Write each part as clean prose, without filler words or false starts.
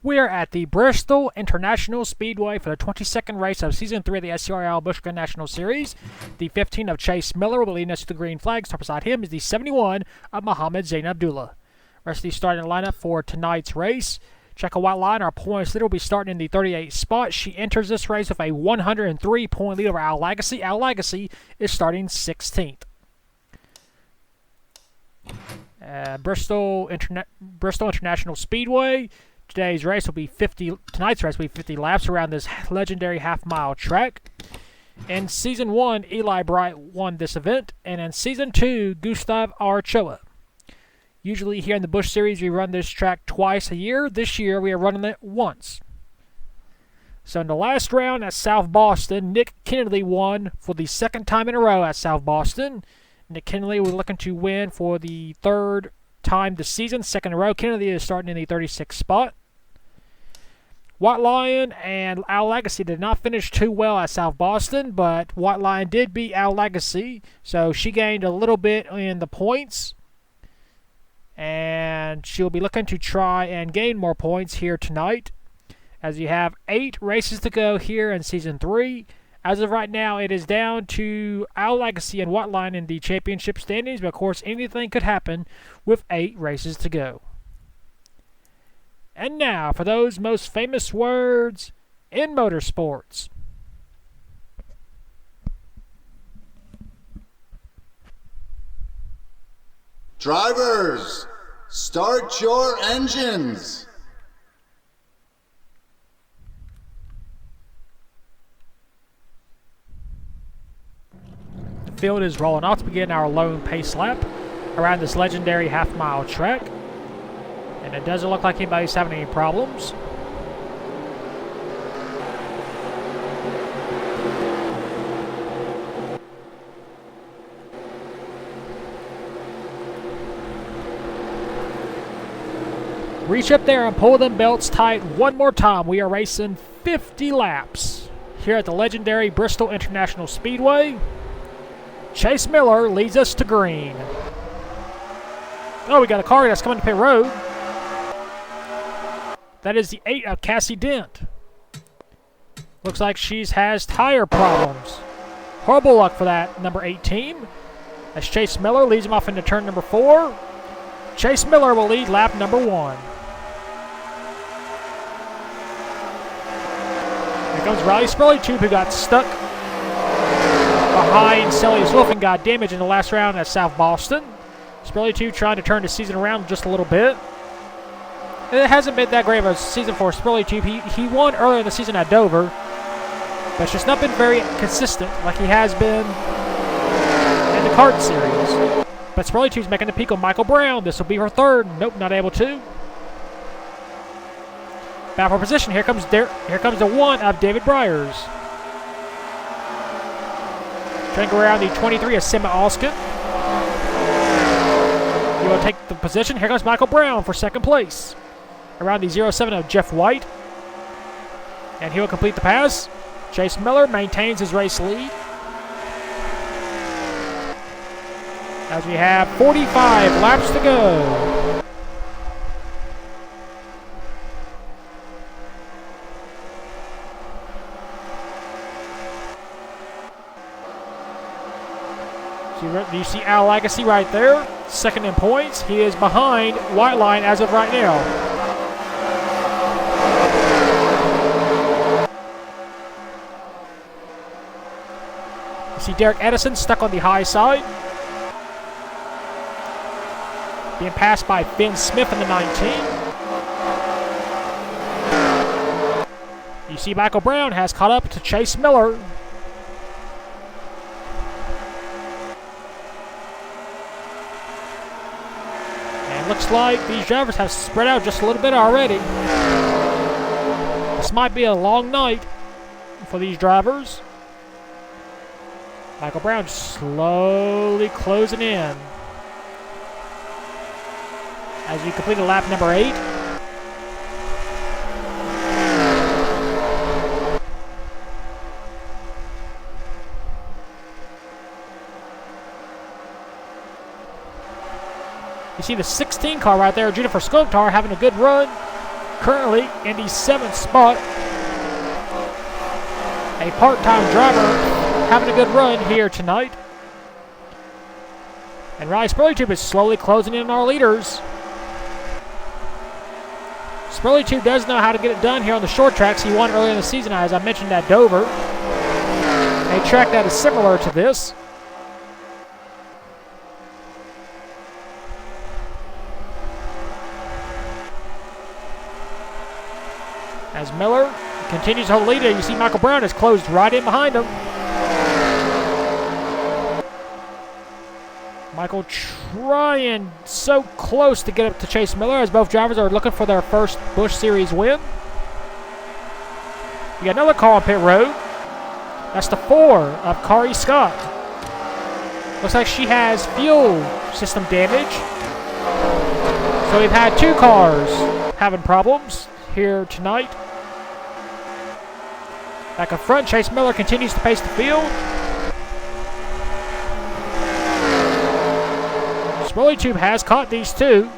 We are at the Bristol International Speedway for the 22nd race of Season 3 of the SCRL Busch National Series. The 15 of Chase Miller will be leading us to the green flag. Start beside him is the 71 of Mohammed Zain Abdullah. Rest of the starting lineup for tonight's race. Check a white line. Our points leader will be starting in the 38th spot. She enters this race with a 103-point lead over Al Lagacy. Al Lagacy is starting 16th. Bristol International Speedway. Tonight's race will be 50 laps around this legendary half-mile track. In Season 1, Eli Bright won this event, and in Season 2, Gustav Archoa. Usually here in the Busch Series, we run this track twice a year. This year, we are running it once. So in the last round at South Boston, Nick Kennedy won for the second time in a row at South Boston. Nick Kennedy was looking to win for the third time this season, second in a row. Kennedy is starting in the 36th spot. White Lion and Al Lagacy did not finish too well at South Boston, but White Lion did beat Al Lagacy, so she gained a little bit in the points. And she'll be looking to try and gain more points here tonight, as you have 8 races to go here in Season 3. As of right now, it is down to Al Lagacy and White Lion in the championship standings, but of course anything could happen with 8 races to go. And now, for those most famous words in motorsports. Drivers, start your engines. The field is rolling off to begin our lone pace lap around this legendary half-mile track. And it doesn't look like anybody's having any problems. Reach up there and pull them belts tight one more time. We are racing 50 laps here at the legendary Bristol International Speedway. Chase Miller leads us to green. Oh, we got a car that's coming to pit road. That is the 8 of Cassie Dent. Looks like she has tire problems. Horrible luck for that number 18. As Chase Miller leads him off into turn number 4. Chase Miller will lead lap number 1. Here comes Riley Spurley-Tube, who got stuck behind Celius Wolf and got damaged in the last round at South Boston. Spurley-Tube trying to turn the season around just a little bit. It hasn't been that great of a season for Spurley-Tube. He won earlier in the season at Dover, but it's just not been very consistent like he has been in the kart series. But Spurley-Tube's making the peak on Michael Brown. This will be her third. Nope, not able to. Battle for position. Here comes the 1 of David Briers. Trying to go around the 23 of Sima Alskin. He will take the position. Here comes Michael Brown for second place. Around the 07 of Jeff White. And he will complete the pass. Chase Miller maintains his race lead. As we have 45 laps to go. So you see Al Lagacy right there. Second in points. He is behind White Line as of right now. You see Derek Edison stuck on the high side. Being passed by Ben Smith in the 19. You see Michael Brown has caught up to Chase Miller. And looks like these drivers have spread out just a little bit already. This might be a long night for these drivers. Michael Brown slowly closing in as we complete lap number 8. You see the 16 car right there, Jennifer Skoktar, having a good run. currently in the 7th spot. A part-time driver having a good run here tonight. And Riley Spurleytube is slowly closing in on our leaders. Spurleytube does know how to get it done here on the short tracks. He won earlier in the season, as I mentioned, at Dover. A track that is similar to this. As Miller continues to hold the lead, you see Michael Brown is closed right in behind him. Michael trying so close to get up to Chase Miller, as both drivers are looking for their first Busch Series win. We got another car on pit road. That's the 4 of Kari Scott. Looks like she has fuel system damage. So we've had 2 cars having problems here tonight. Back up front, Chase Miller continues to pace the field. Spurleytube has caught these 2.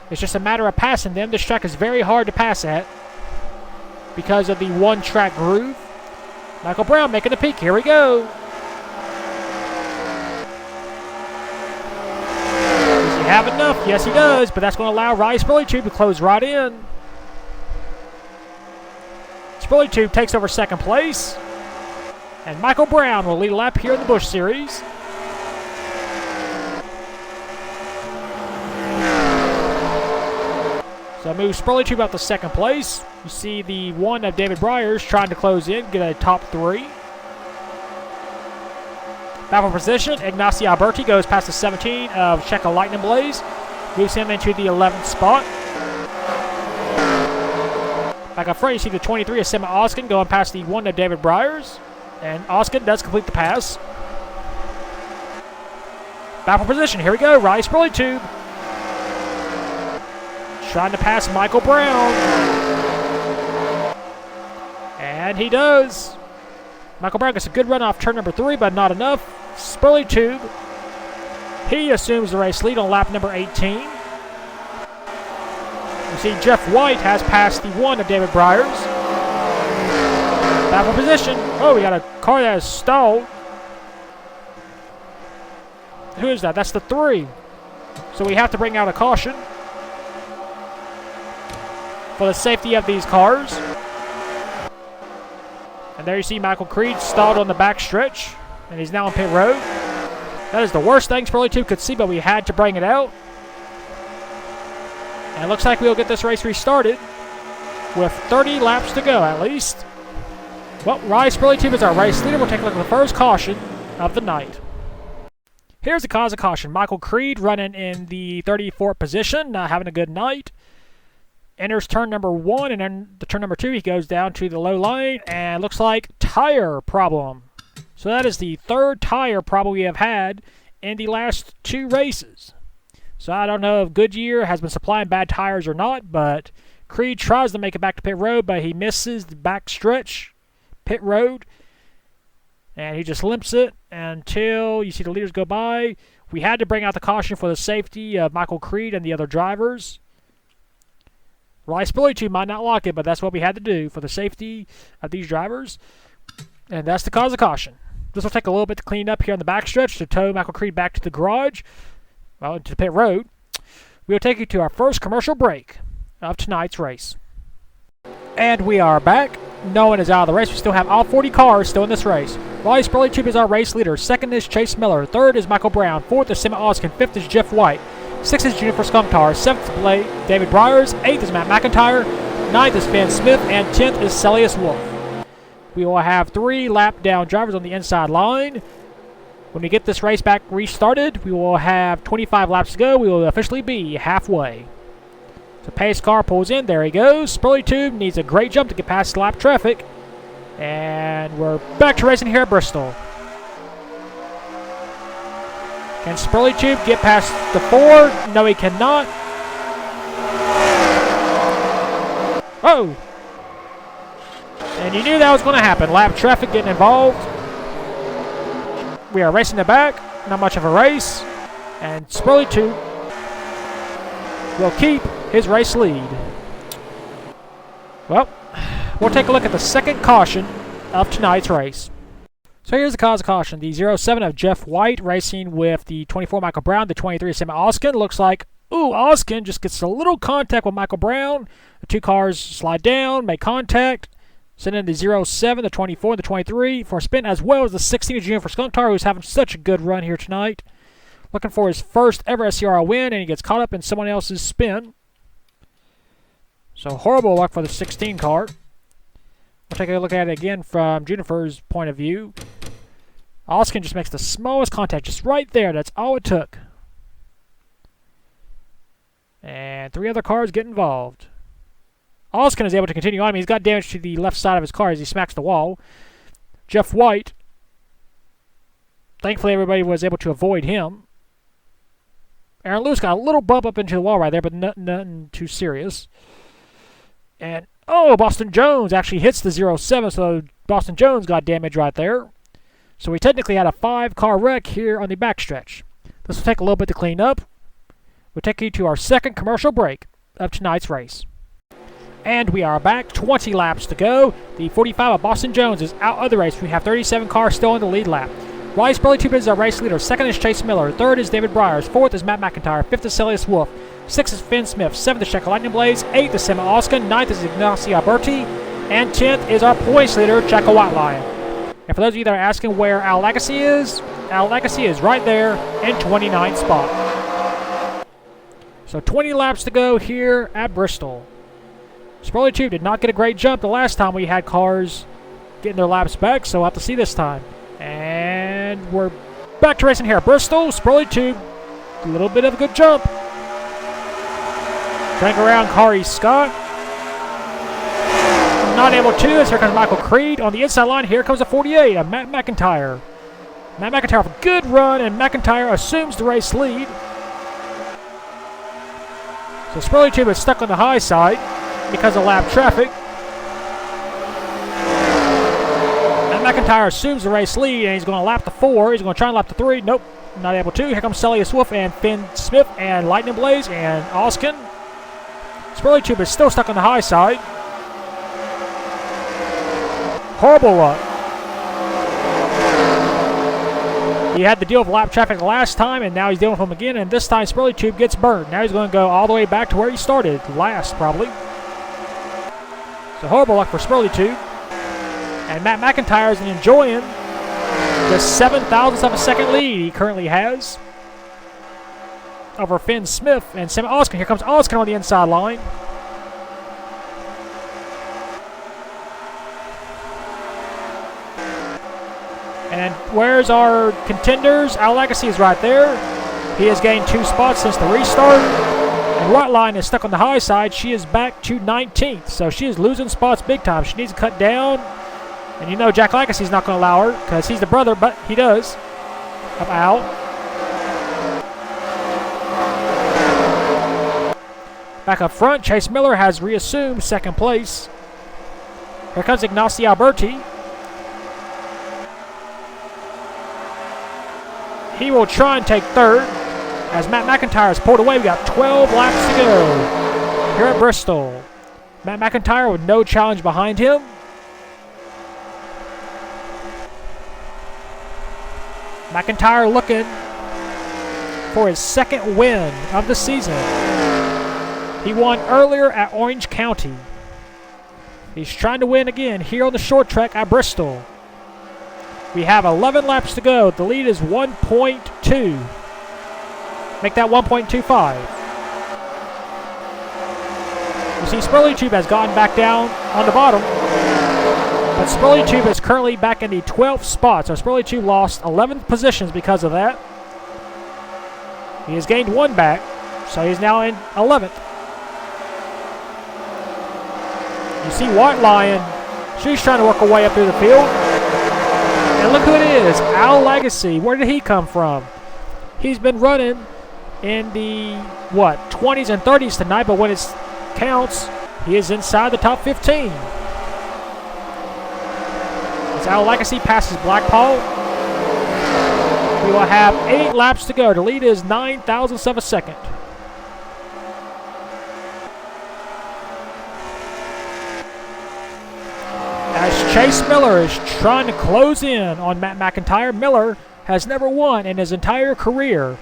It's just a matter of passing them. This track is very hard to pass at because of the one-track groove. Michael Brown making a peek. Here we go. Does he have enough? Yes, he does, but that's going to allow Riley Spurleytube to close right in. Spurleytube takes over 2nd place, and Michael Brown will lead a lap here in the Busch Series. So moves Spurleytube out to 2nd place. You see the 1 of David Briers trying to close in, get a top 3. Battle position, Ignacio Alberti goes past the 17 of Checo Lightning Blaze. Moves him into the 11th spot. Back up front, you see the 23 of Sima Oskin going past the 1 of David Briers. And Oskin does complete the pass. Battle position, here we go, Riley Spurleytube trying to pass Michael Brown. And he does. Michael Brown gets a good run off turn number 3, but not enough. Spurleytube, he assumes the race lead on lap number 18. You see Jeff White has passed the 1 of David Briers. Battle position. Oh, we got a car that is stalled. Who is that? That's the 3. So we have to bring out a caution for the safety of these cars. And there you see Michael Creed stalled on the back stretch, and he's now on pit road. That is the worst thing Spurleytube could see, but we had to bring it out. And it looks like we'll get this race restarted with 30 laps to go at least. Well, Riley Spurleytube is our race leader. We'll take a look at the first caution of the night. Here's the cause of caution. Michael Creed running in the 34th position, not having a good night. Enters turn number 1, and then the turn number 2, he goes down to the low line, and looks like tire problem. So that is the 3rd tire problem we have had in the last 2 races. So I don't know if Goodyear has been supplying bad tires or not, but Creed tries to make it back to pit road, but he misses the back stretch, pit road, and he just limps it until you see the leaders go by. We had to bring out the caution for the safety of Michael Creed and the other drivers. Riley Spurleytube might not like it, but that's what we had to do for the safety of these drivers. And that's the cause of caution. This will take a little bit to clean up here on the backstretch to tow Michael Creed back to the garage, well, to the pit road. We'll take you to our first commercial break of tonight's race. And we are back. No one is out of the race. We still have all 40 cars still in this race. Riley Spurleytube is our race leader. 2nd is Chase Miller. 3rd is Michael Brown. 4th is Sima Oskin. 5th is Jeff White. 6th is Juniper Skunktar, 7th is David Briers, 8th is Matt McIntyre, 9th is Van Smith, and 10th is Celius Wolf. We will have 3 lap down drivers on the inside line. When we get this race back restarted, we will have 25 laps to go. We will officially be halfway. So pace car pulls in. There he goes. Spurleytube needs a great jump to get past lap traffic. And we're back to racing here at Bristol. Can Spurleytube get past the 4? No, he cannot. Oh! And you knew that was going to happen. Lap traffic getting involved. We are racing the back. Not much of a race. And Spurleytube will keep his race lead. Well, we'll take a look at the second caution of tonight's race. So here's the cause of caution. The 07 of Jeff White racing with the 24 Michael Brown, the 23 Sam Oskin. Looks like, Oskin just gets a little contact with Michael Brown. The two cars slide down, make contact. Send in the 07, the 24, and the 23 for a spin, as well as the 16 of June for Skunk Tar, who's having such a good run here tonight. Looking for his first ever SCRL win, and he gets caught up in someone else's spin. So horrible luck for the 16 car. We'll take a look at it again from Juniper's point of view. Oskin just makes the smallest contact, just right there. That's all it took. And three other cars get involved. Oskin is able to continue on. I mean, he's got damage to the left side of his car as he smacks the wall. Jeff White, thankfully everybody was able to avoid him. Aaron Lewis got a little bump up into the wall right there, but nothing too serious. And, Boston Jones actually hits the 07, so Boston Jones got damage right there. So we technically had a 5-car wreck here on the backstretch. This will take a little bit to clean up. We'll take you to our second commercial break of tonight's race. And we are back, 20 laps to go. The 45 of Boston Jones is out of the race. We have 37 cars still in the lead lap. Riley Spurley Tube is our race leader. Second is Chase Miller. Third is David Bryers. Fourth is Matt McIntyre. Fifth is Celius Wolf. Sixth is Finn Smith. Seventh is Checo Lightning Blaze. Eighth is Sam Oskin. Ninth is Ignacio Alberti. And 10th is our points leader, Checo White Lion. And for those of you that are asking where Al Legacy is right there in 29th spot. So 20 laps to go here at Bristol. Spurley Tube did not get a great jump the last time we had cars getting their laps back, so we'll have to see this time. And we're back to racing here at Bristol. Spurley Tube, a little bit of a good jump. Drag around Kari Scott. Not able to, as here comes Michael Creed. On the inside line, here comes a 48 of Matt McIntyre. Matt McIntyre with a good run, and McIntyre assumes the race lead. So Spurley Tube is stuck on the high side because of lap traffic. And McIntyre assumes the race lead, and he's going to lap the 4. He's going to try and lap the 3. Nope, not able to. Here comes Celius Wolf and Finn Smith and Lightning Blaze and Oskin. Spurley Tube is still stuck on the high side. Horrible luck. He had to deal with lap traffic last time, and now he's dealing with them again, and this time Spurley Tube gets burned. Now he's going to go all the way back to where he started, last probably. So horrible luck for Spurley Tube. And Matt McIntyre is enjoying the 7,000th of a second lead he currently has over Finn Smith and Sam Oskin. Here comes Oskin on the inside line. And where's our contenders? Al Legacy is right there. He has gained 2 spots since the restart. And White Line is stuck on the high side. She is back to 19th. So she is losing spots big time. She needs to cut down. And you know Jack Legacy's not going to allow her because he's the brother, but he does. Of Al. Back up front, Chase Miller has reassumed second place. Here comes Ignacio Alberti. He will try and take third as Matt McIntyre is pulled away. We got 12 laps to go here at Bristol. Matt McIntyre with no challenge behind him. McIntyre looking for his second win of the season. He won earlier at Orange County. He's trying to win again here on the short track at Bristol. We have 11 laps to go. The lead is 1.2. Make that 1.25. You see, Spurley Tube has gotten back down on the bottom. But Spurley Tube is currently back in the 12th spot. So Spurley Tube lost 11 positions because of that. He has gained 1 back. So he's now in 11th. You see White Lion. She's trying to work her way up through the field. And look who it is, Al Legacy. Where did he come from? He's been running in the, 20s and 30s tonight, but when it counts, he is inside the top 15. As Al Legacy passes Black Paul, we will have 8 laps to go. The lead is 9,000ths of a second. Chase Miller is trying to close in on Matt McIntyre. Miller has never won in his entire career.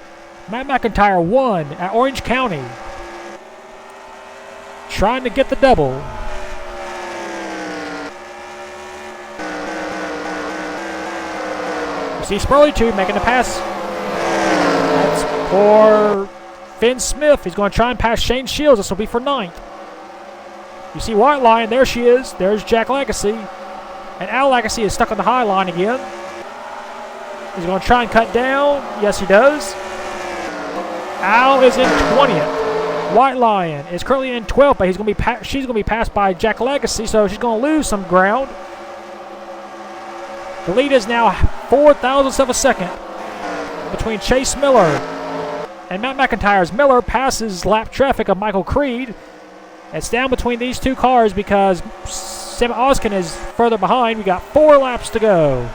Matt McIntyre won at Orange County. Trying to get the double. You see Spurley 2 making the pass. That's for Finn Smith. He's going to try and pass Shane Shields. This will be for 9th. You see White Line. There she is. There's Jack Legacy. And Al Legacy is stuck on the high line again. He's going to try and cut down. Yes, he does. Al is in 20th. White Lion is currently in 12th, but she's going to be passed by Jack Legacy, so she's going to lose some ground. The lead is now 4,000ths of a second between Chase Miller and Matt McIntyre's. Miller passes lap traffic of Michael Creed. It's down between these two cars because Sam Oskin is further behind. We got 4 laps to go.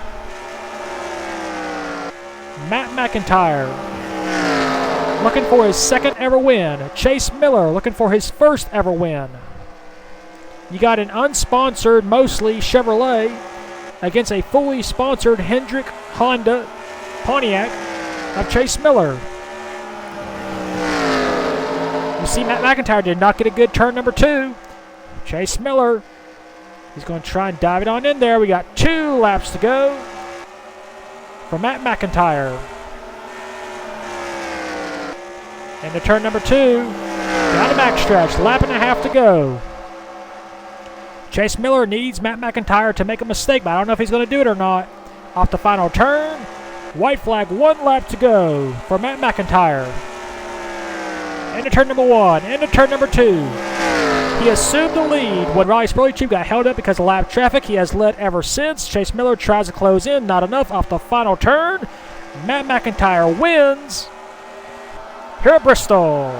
Matt McIntyre looking for his 2nd ever win. Chase Miller looking for his 1st ever win. You got an unsponsored, mostly Chevrolet, against a fully sponsored Hendrick Honda Pontiac of Chase Miller. You see Matt McIntyre did not get a good turn number 2. Chase Miller, he's going to try and dive it on in there. We got 2 laps to go for Matt McIntyre. Into turn number 2. Down the backstretch. Lap and a half to go. Chase Miller needs Matt McIntyre to make a mistake, but I don't know if he's going to do it or not. Off the final turn. White flag, 1 lap to go for Matt McIntyre. Into turn number 1. Into turn number 2. He assumed the lead when Riley Spurley Tube got held up because of lap traffic. He has led ever since. Chase Miller tries to close in. Not enough off the final turn. Matt McIntyre wins here at Bristol.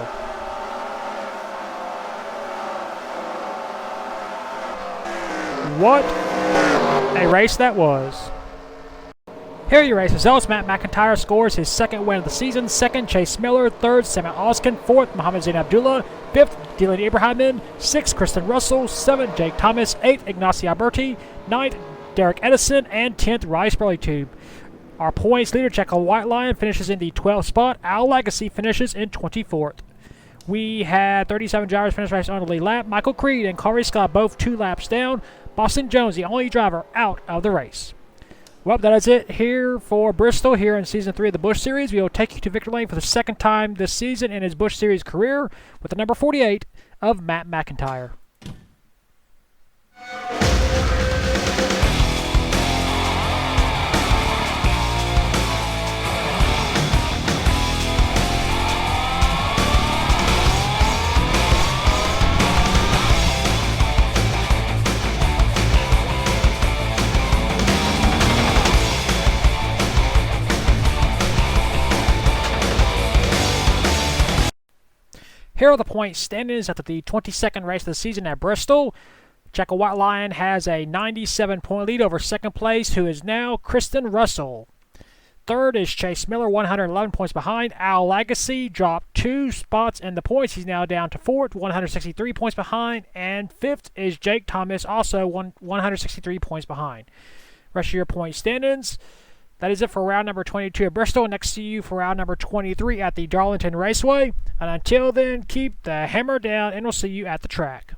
What a race that was. Here are your race results. Matt McIntyre scores his 2nd win of the season. 2nd, Chase Miller. 3rd, Samuel Oskin. 4th, Mohammed Zain Abdullah. 5th, Dylan Ibrahim. 6th, Kristen Russell. 7th, Jake Thomas. 8th, Ignacio Alberti. 9th, Derek Edison. And 10th, Riley Spurley Tube. Our points leader, Checo White Lion, finishes in the 12th spot. Al Legacy finishes in 24th. We had 37 drivers finish race on the lead lap. Michael Creed and Corey Scott both 2 laps down. Boston Jones, the only driver out of the race. Well, that is it here for Bristol here in Season 3 of the Busch Series. We will take you to victory lane for the 2nd time this season in his Busch Series career with the number 48 of Matt McIntyre. Here are the point standings after the 22nd race of the season at Bristol. Checo White Lion has a 97-point lead over 2nd place, who is now Kristen Russell. 3rd is Chase Miller, 111 points behind. Al Legacy dropped 2 spots in the points. He's now down to 4th, 163 points behind. And 5th is Jake Thomas, also 163 points behind. Rest of your point standings. That is it for round number 22 at Bristol. Next to you for round number 23 at the Darlington Raceway. And until then, keep the hammer down, and we'll see you at the track.